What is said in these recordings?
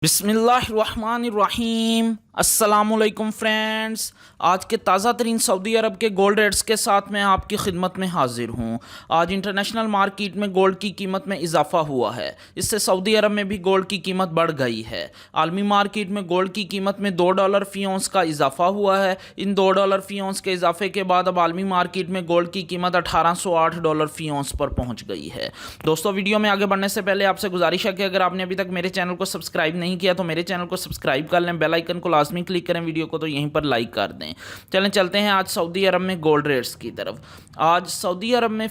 बिस्मिल्लाहिर्रहमानिर्रहीम। अस्सलामुअलैकुम फ्रेंड्स, आज के ताज़ा तरीन सऊदी अरब के गोल्ड रेट्स के साथ मैं आपकी खिदमत में हाजिर हूँ। आज इंटरनेशनल मार्केट में गोल्ड की कीमत में इजाफा हुआ है, इससे सऊदी अरब में भी गोल्ड की कीमत बढ़ गई है। आलमी मार्केट में गोल्ड की कीमत में $2 फ़ी औंस का इजाफा हुआ है। इन $2 फ़ी औंस के इजाफे के बाद अब आलमी मार्केट में गोल्ड की कीमत $1808 फ़ी औंस पर पहुँच गई है। दोस्तों, वीडियो में आगे बढ़ने से पहले आपसे गुजारिश है कि अगर आपने अभी तक मेरे चैनल को सब्सक्राइब नहीं किया तो मेरे चैनल को सब्सक्राइब कर लें, बेल आइकन को लाजमी क्लिक करें, वीडियो को तो यहीं पर लाइक कर दें। चलें चलते हैं आज सऊदी अरब में गोल्ड रेट्स की तरफ। आज सऊदी अरब में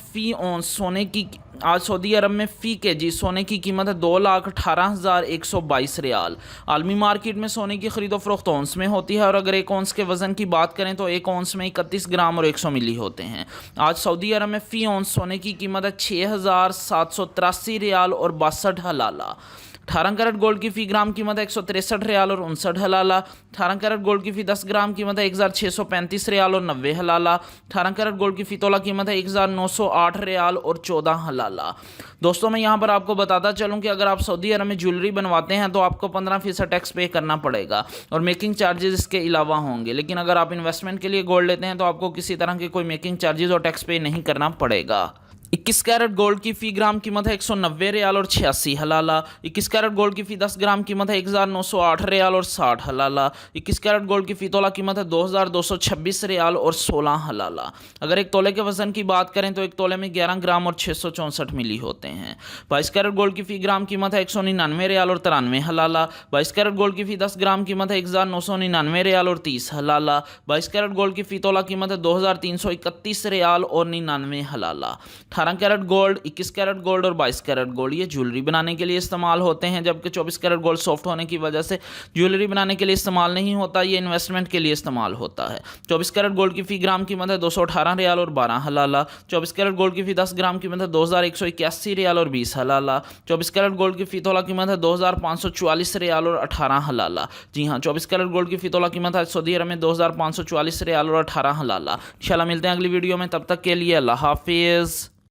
फ़ी केजी सोने की कीमत है 2,18,122 रियाल। आलमी मार्केट में सोने की खरीदो फरोख्त औंस में होती है और अगर एक औंस के वज़न की बात करें तो एक औंस में 31 ग्राम और 100 मिली होते हैं। आज सऊदी अरब में फ़ी औंस सोने की कीमत है 6,783 रियाल और 62 हलाला। 18 कैरेट गोल्ड की फ़ी ग्राम कीमत है 163 रियाल और 59 हलाला। 18 कैरेट गोल्ड की फ़ी 10 ग्राम कीमत है 1,635 रियाल और 90 हलाला। 18 कैरेट गोल्ड की फ़ी तोला कीमत है 1,908 रियाल और 14 हलाला। दोस्तों, मैं यहाँ पर आपको बताता चलूँ कि अगर आप सऊदी अरब में ज्वेलरी बनवाते हैं तो आपको 15% टैक्स पे करना पड़ेगा और मेकिंग चार्जेस इसके अलावा होंगे। लेकिन अगर आप इन्वेस्टमेंट के लिए गोल्ड लेते हैं तो आपको किसी तरह के कोई मेकिंग चार्जेस और टैक्स पे नहीं करना पड़ेगा। 21 कैरेट गोल्ड की फ़ी ग्राम कीमत है 190 रियाल और 86 हलाला। 21 कैरेट गोल्ड की फ़ी 10 ग्राम कीमत है 1,908 रियाल और 60 हलाला। 21 कैरेट गोल्ड की फ़ी तोला कीमत है 2,226 रियाल और 16 हलाला। अगर एक तोले के वज़न की बात करें तो एक तोले में 11 ग्राम और 664 मिली होते हैं। 22 कैरेट गोल्ड की फ़ी ग्राम कीमत है 199 रियाल और 93 हलाला। 22 कैरेट गोल्ड की फ़ी 10 ग्राम कीमत है 1,999 रियाल और 30 हलाला। 22 कैरेट गोल्ड की फ़ी तोला कीमत है 2,331 रियाल और 99 हलाला। 18 कैरेट गोल्ड, 21 कैरेट गोल्ड और 22 कैरेट गोल्ड ये ज्वेलरी बनाने के लिए इस्तेमाल होते हैं, जबकि 24 कैरेट गोल्ड सॉफ्ट होने की वजह से ज्वेलरी बनाने के लिए इस्तेमाल नहीं होता, ये इन्वेस्टमेंट के लिए इस्तेमाल होता है। 24 कैरेट गोल्ड की फ़ी ग्राम कीमत है 218 रियाल और 12 हलाला। 24 कैरेट गोल्ड की फ़ी 10 ग्राम कीमत है 2,181 रियाल और 20 हलाला। 24 कैरेट गोल्ड की फ़ी तोला कीमत है 2,544 रियाल और 18 हलाला। जी हाँ, 24 कैरेट गोल्ड की फ़ी तोला कीमत है सऊदी अरब में 2,544 रियाल और 18 हलाला। इंशाल्लाह मिलते हैं अगली वीडियो में, तब तक के लिए अल्लाह हाफिज़।